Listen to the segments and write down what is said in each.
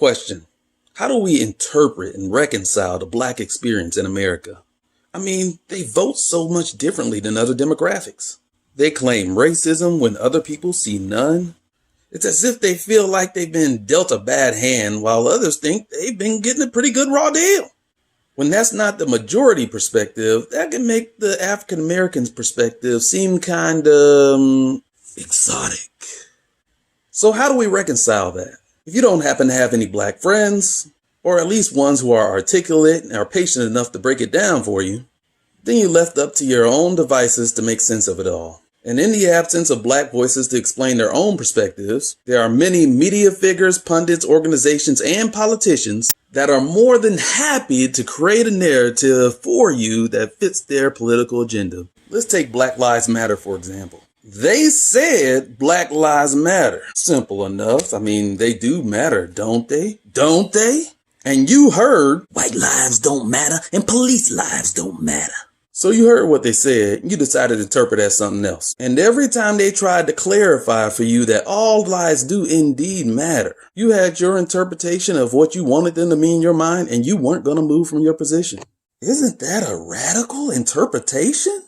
Question. How do we interpret and reconcile the black experience in America? I mean, they vote so much differently than other demographics. They claim racism when other people see none. It's as if they feel like they've been dealt a bad hand while others think they've been getting a pretty good raw deal. When that's not the majority perspective, that can make the African American's perspective seem kind of exotic. So how do we reconcile that? If you don't happen to have any black friends, or at least ones who are articulate and are patient enough to break it down for you, then you're left up to your own devices to make sense of it all. And in the absence of black voices to explain their own perspectives, there are many media figures, pundits, organizations, and politicians that are more than happy to create a narrative for you that fits their political agenda. Let's take Black Lives Matter, for example. They said Black Lives Matter. Simple enough. I mean, they do matter, don't they? Don't they? And you heard, white lives don't matter and police lives don't matter. So you heard what they said, you decided to interpret as something else. And every time they tried to clarify for you that all lives do indeed matter, you had your interpretation of what you wanted them to mean in your mind, and you weren't going to move from your position. Isn't that a radical interpretation?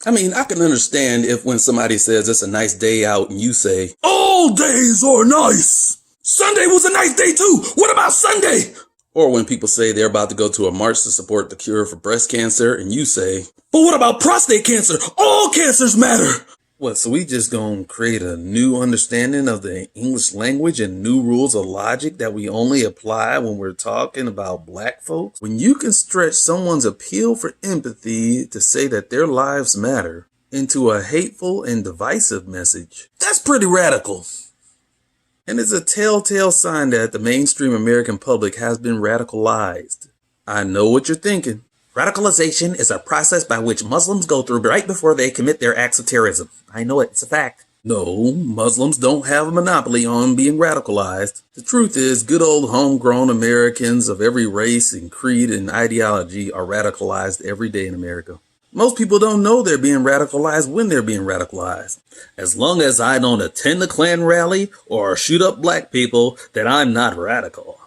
I mean, I can understand if when somebody says it's a nice day out and you say, all days are nice. Sunday was a nice day too. What about Sunday? Or when people say they're about to go to a march to support the cure for breast cancer and you say, but what about prostate cancer? All cancers matter. What, so we just gonna create a new understanding of the English language and new rules of logic that we only apply when we're talking about black folks? When you can stretch someone's appeal for empathy to say that their lives matter into a hateful and divisive message, that's pretty radical. And it's a telltale sign that the mainstream American public has been radicalized. I know what you're thinking. Radicalization is a process by which Muslims go through right before they commit their acts of terrorism. I know it, it's a fact. No, Muslims don't have a monopoly on being radicalized. The truth is, good old homegrown Americans of every race and creed and ideology are radicalized every day in America. Most people don't know they're being radicalized when they're being radicalized. As long as I don't attend a Klan rally or shoot up black people, then I'm not radical.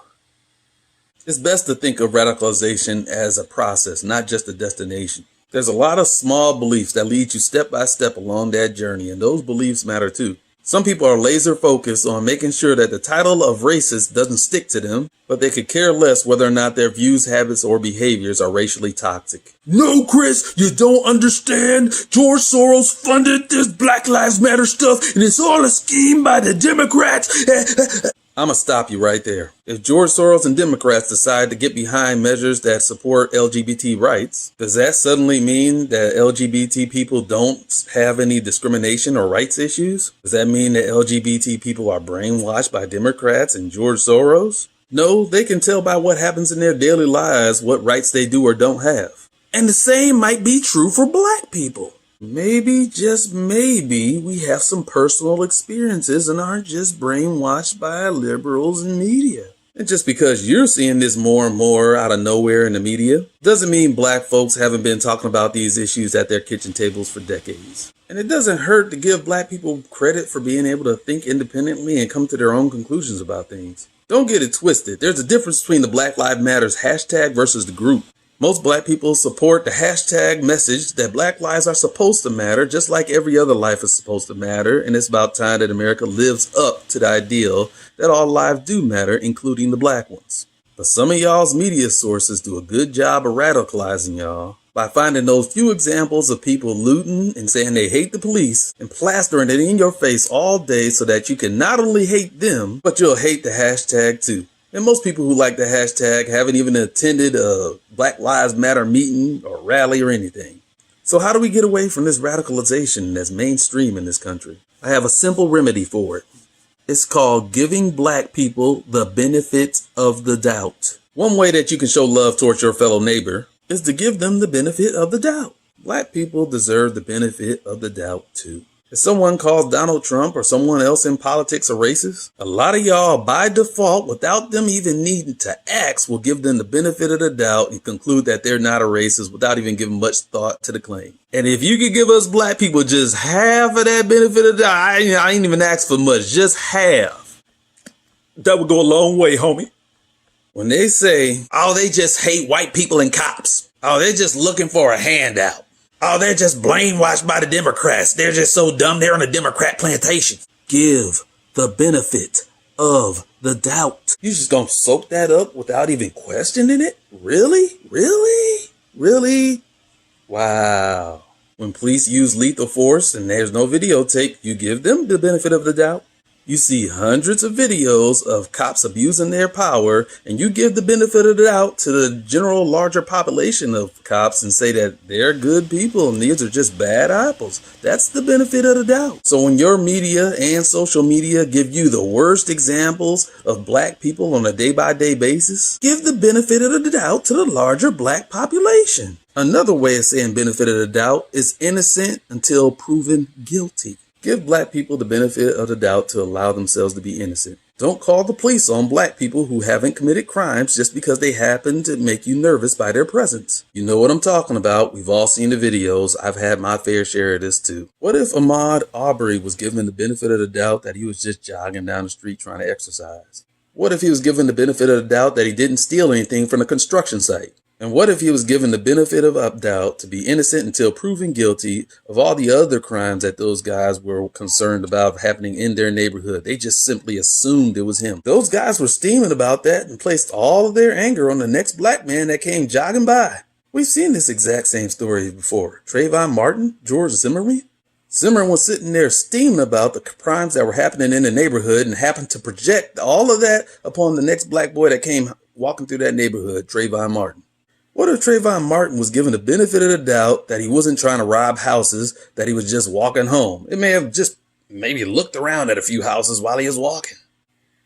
It's best to think of radicalization as a process, not just a destination. There's a lot of small beliefs that lead you step by step along that journey, and those beliefs matter too. Some people are laser focused on making sure that the title of racist doesn't stick to them, but they could care less whether or not their views, habits, or behaviors are racially toxic. No, Chris, you don't understand. George Soros funded this Black Lives Matter stuff, and it's all a scheme by the Democrats. I'm gonna stop you right there. If George Soros and Democrats decide to get behind measures that support LGBT rights, does that suddenly mean that LGBT people don't have any discrimination or rights issues? Does that mean that LGBT people are brainwashed by Democrats and George Soros? No, they can tell by what happens in their daily lives what rights they do or don't have. And the same might be true for black people. Maybe, just maybe, we have some personal experiences and aren't just brainwashed by liberals and media. And just because you're seeing this more and more out of nowhere in the media, doesn't mean black folks haven't been talking about these issues at their kitchen tables for decades. And it doesn't hurt to give black people credit for being able to think independently and come to their own conclusions about things. Don't get it twisted. There's a difference between the Black Lives Matters hashtag versus the group. Most black people support the hashtag message that black lives are supposed to matter, just like every other life is supposed to matter. And it's about time that America lives up to the ideal that all lives do matter, including the black ones. But some of y'all's media sources do a good job of radicalizing y'all by finding those few examples of people looting and saying they hate the police and plastering it in your face all day so that you can not only hate them, but you'll hate the hashtag too. And most people who like the hashtag haven't even attended a Black Lives Matter meeting or rally or anything. So how do we get away from this radicalization that's mainstream in this country? I have a simple remedy for it. It's called giving black people the benefit of the doubt. One way that you can show love towards your fellow neighbor is to give them the benefit of the doubt. Black people deserve the benefit of the doubt too. If someone calls Donald Trump or someone else in politics a racist, a lot of y'all by default, without them even needing to ask, will give them the benefit of the doubt and conclude that they're not a racist without even giving much thought to the claim. And if you could give us black people just half of that benefit of the doubt, I ain't even asked for much, just half. That would go a long way, homie. When they say, oh, they just hate white people and cops. Oh, they're just looking for a handout. Oh, they're just brainwashed by the Democrats. They're just so dumb they're on a Democrat plantation. Give the benefit of the doubt. You just gonna soak that up without even questioning it? Really? Really? Really? Wow. When police use lethal force and there's no videotape, you give them the benefit of the doubt. You see hundreds of videos of cops abusing their power, and you give the benefit of the doubt to the general larger population of cops and say that they're good people and these are just bad apples. That's the benefit of the doubt. So when your media and social media give you the worst examples of black people on a day-by-day basis, give the benefit of the doubt to the larger black population. Another way of saying benefit of the doubt is innocent until proven guilty. Give black people the benefit of the doubt to allow themselves to be innocent. Don't call the police on black people who haven't committed crimes just because they happen to make you nervous by their presence. You know what I'm talking about. We've all seen the videos. I've had my fair share of this too. What if Ahmaud Arbery was given the benefit of the doubt that he was just jogging down the street trying to exercise? What if he was given the benefit of the doubt that he didn't steal anything from the construction site? And what if he was given the benefit of doubt to be innocent until proven guilty of all the other crimes that those guys were concerned about happening in their neighborhood? They just simply assumed it was him. Those guys were steaming about that and placed all of their anger on the next black man that came jogging by. We've seen this exact same story before. Trayvon Martin, George Zimmerman. Zimmerman was sitting there steaming about the crimes that were happening in the neighborhood and happened to project all of that upon the next black boy that came walking through that neighborhood, Trayvon Martin. What if Trayvon Martin was given the benefit of the doubt that he wasn't trying to rob houses, that he was just walking home? It may have just maybe looked around at a few houses while he was walking.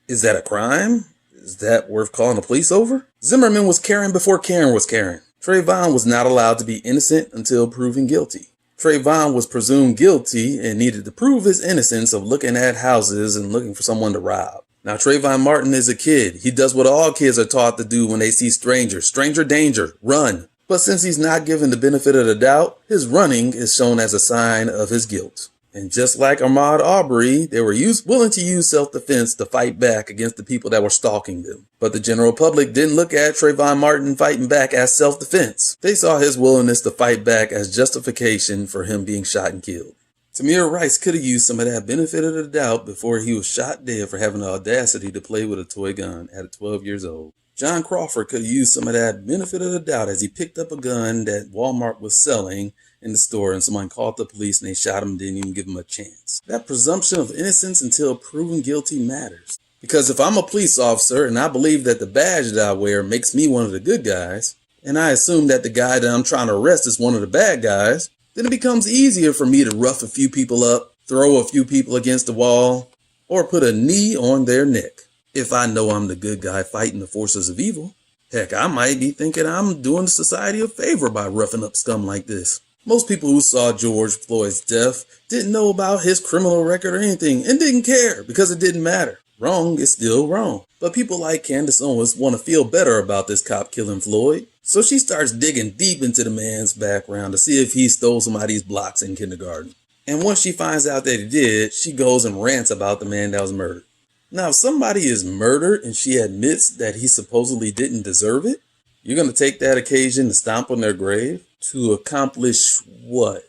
Is that a crime? Is that worth calling the police over? Zimmerman was caring before Karen was caring. Trayvon was not allowed to be innocent until proven guilty. Trayvon was presumed guilty and needed to prove his innocence of looking at houses and looking for someone to rob. Now, Trayvon Martin is a kid. He does what all kids are taught to do when they see strangers. Stranger danger, run. But since he's not given the benefit of the doubt, his running is shown as a sign of his guilt. And just like Ahmaud Arbery, they were willing to use self-defense to fight back against the people that were stalking them. But the general public didn't look at Trayvon Martin fighting back as self-defense. They saw his willingness to fight back as justification for him being shot and killed. Tamir Rice could have used some of that benefit of the doubt before he was shot dead for having the audacity to play with a toy gun at 12 years old. John Crawford could have used some of that benefit of the doubt as he picked up a gun that Walmart was selling in the store and someone called the police and they shot him and didn't even give him a chance. That presumption of innocence until proven guilty matters. Because if I'm a police officer and I believe that the badge that I wear makes me one of the good guys, and I assume that the guy that I'm trying to arrest is one of the bad guys, then it becomes easier for me to rough a few people up, throw a few people against the wall, or put a knee on their neck. If I know I'm the good guy fighting the forces of evil, heck, I might be thinking I'm doing society a favor by roughing up scum like this. Most people who saw George Floyd's death didn't know about his criminal record or anything and didn't care because it didn't matter. Wrong is still wrong. But people like Candace Owens want to feel better about this cop killing Floyd. So she starts digging deep into the man's background to see if he stole somebody's blocks in kindergarten. And once she finds out that he did, she goes and rants about the man that was murdered. Now, if somebody is murdered and she admits that he supposedly didn't deserve it, you're going to take that occasion to stomp on their grave to accomplish what?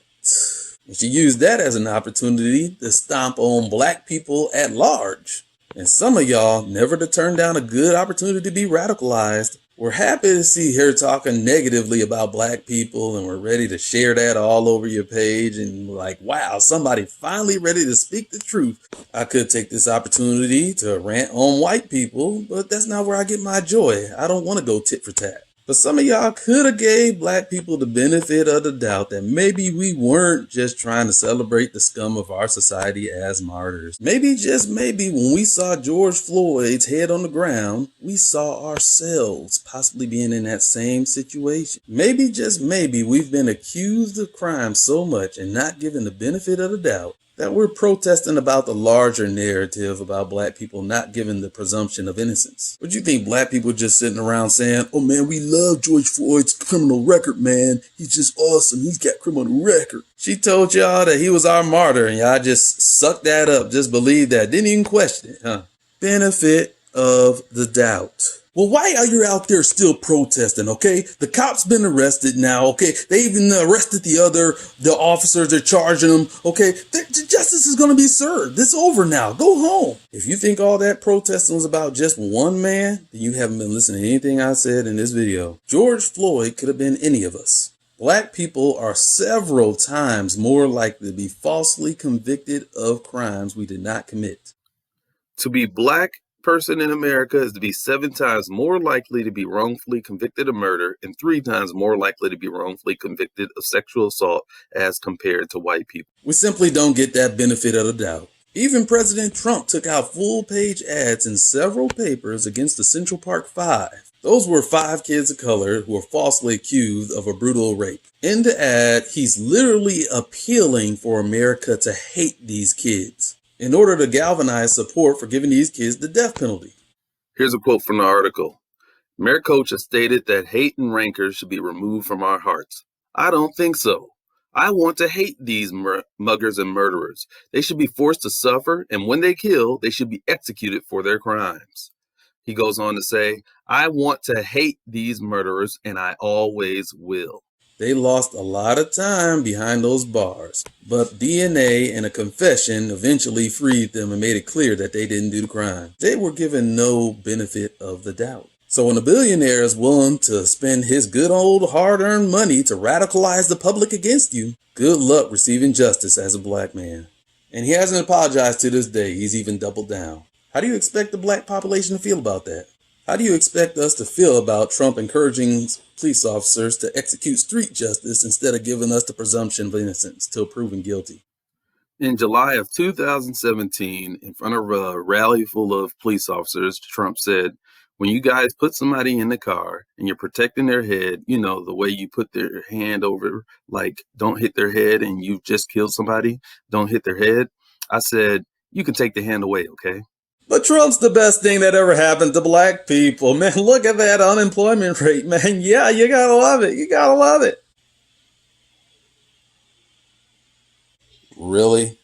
And she used that as an opportunity to stomp on black people at large. And some of y'all, never to turn down a good opportunity to be radicalized, we're happy to see her talking negatively about black people, and we're ready to share that all over your page. And like, wow, somebody finally ready to speak the truth. I could take this opportunity to rant on white people, but that's not where I get my joy. I don't want to go tit for tat. But some of y'all could have gave black people the benefit of the doubt that maybe we weren't just trying to celebrate the scum of our society as martyrs. Maybe, just maybe, when we saw George Floyd's head on the ground, we saw ourselves possibly being in that same situation. Maybe, just maybe, we've been accused of crime so much and not given the benefit of the doubt that we're protesting about the larger narrative about black people not given the presumption of innocence. Would you think black people just sitting around saying, oh man, we love George Floyd's criminal record, man. He's just awesome. He's got criminal record. She told y'all that he was our martyr and y'all just sucked that up, just believed that, didn't even question it, huh? Benefit of the doubt. Well, why are you out there still protesting, okay? The cops been arrested now, okay? They even arrested the officers. They're charging them, okay? Justice is going to be served. It's over now. Go home. If you think all that protesting was about just one man, then you haven't been listening to anything I said in this video. George Floyd could have been any of us. Black people are several times more likely to be falsely convicted of crimes we did not commit. To be black person in America is to be 7 times more likely to be wrongfully convicted of murder and 3 times more likely to be wrongfully convicted of sexual assault as compared to white people. We simply don't get that benefit of the doubt. Even President Trump took out full-page ads in several papers against the Central Park Five. Those were 5 kids of color who were falsely accused of a brutal rape. In the ad, he's literally appealing for America to hate these kids in order to galvanize support for giving these kids the death penalty. Here's a quote from the article. Mayor Coach has stated that hate and rancor should be removed from our hearts. I don't think so. I want to hate these muggers and murderers. They should be forced to suffer, and when they kill, they should be executed for their crimes. He goes on to say, I want to hate these murderers, and I always will. They lost a lot of time behind those bars, but DNA and a confession eventually freed them and made it clear that they didn't do the crime. They were given no benefit of the doubt. So when a billionaire is willing to spend his good old hard-earned money to radicalize the public against you, good luck receiving justice as a black man. And he hasn't apologized to this day. He's even doubled down. How do you expect the black population to feel about that? How do you expect us to feel about Trump encouraging police officers to execute street justice instead of giving us the presumption of innocence till proven guilty? In July of 2017, in front of a rally full of police officers, Trump said, when you guys put somebody in the car and you're protecting their head, you know, the way you put their hand over, like, don't hit their head and you've just killed somebody, don't hit their head. I said, you can take the hand away, okay? But Trump's the best thing that ever happened to black people. Man, look at that unemployment rate, man. Yeah, you gotta love it. You gotta love it. Really?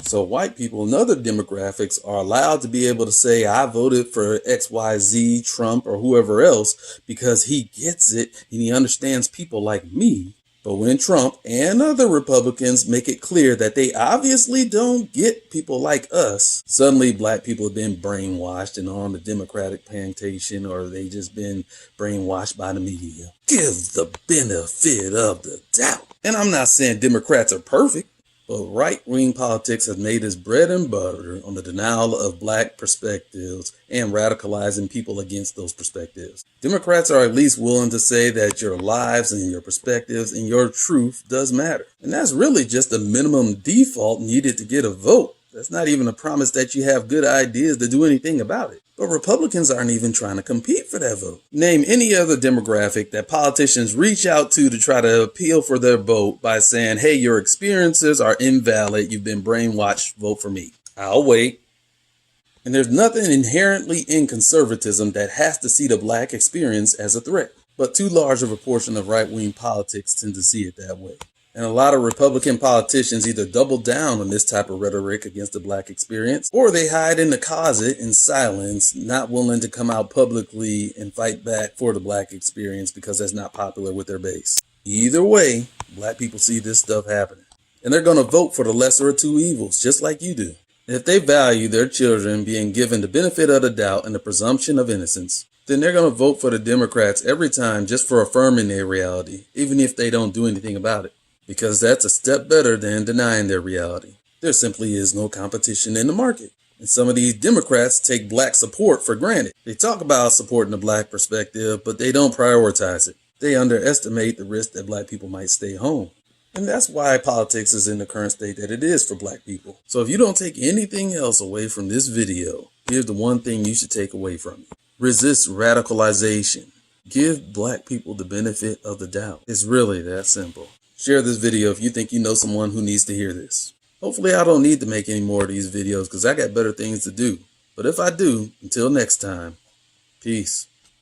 So white people and other demographics are allowed to be able to say, I voted for XYZ, Trump, or whoever else because he gets it and he understands people like me. But when Trump and other Republicans make it clear that they obviously don't get people like us, suddenly black people have been brainwashed and on the Democratic plantation, or they just been brainwashed by the media. Give the benefit of the doubt. And I'm not saying Democrats are perfect, but right-wing politics has made its bread and butter on the denial of black perspectives and radicalizing people against those perspectives. Democrats are at least willing to say that your lives and your perspectives and your truth does matter. And that's really just the minimum default needed to get a vote. That's not even a promise that you have good ideas to do anything about it. But Republicans aren't even trying to compete for that vote. Name any other demographic that politicians reach out to try to appeal for their vote by saying, hey, your experiences are invalid. You've been brainwashed. Vote for me. I'll wait. And there's nothing inherently in conservatism that has to see the black experience as a threat. But too large of a portion of right-wing politics tend to see it that way. And a lot of Republican politicians either double down on this type of rhetoric against the black experience, or they hide in the closet in silence, not willing to come out publicly and fight back for the black experience because that's not popular with their base. Either way, black people see this stuff happening. And they're going to vote for the lesser of two evils, just like you do. And if they value their children being given the benefit of the doubt and the presumption of innocence, then they're going to vote for the Democrats every time just for affirming their reality, even if they don't do anything about it. Because that's a step better than denying their reality. There simply is no competition in the market. And some of these Democrats take black support for granted. They talk about supporting the black perspective, but they don't prioritize it. They underestimate the risk that black people might stay home. And that's why politics is in the current state that it is for black people. So if you don't take anything else away from this video, here's the one thing you should take away from it. Resist radicalization. Give black people the benefit of the doubt. It's really that simple. Share this video if you think you know someone who needs to hear this. Hopefully I don't need to make any more of these videos because I got better things to do. But if I do, until next time, peace.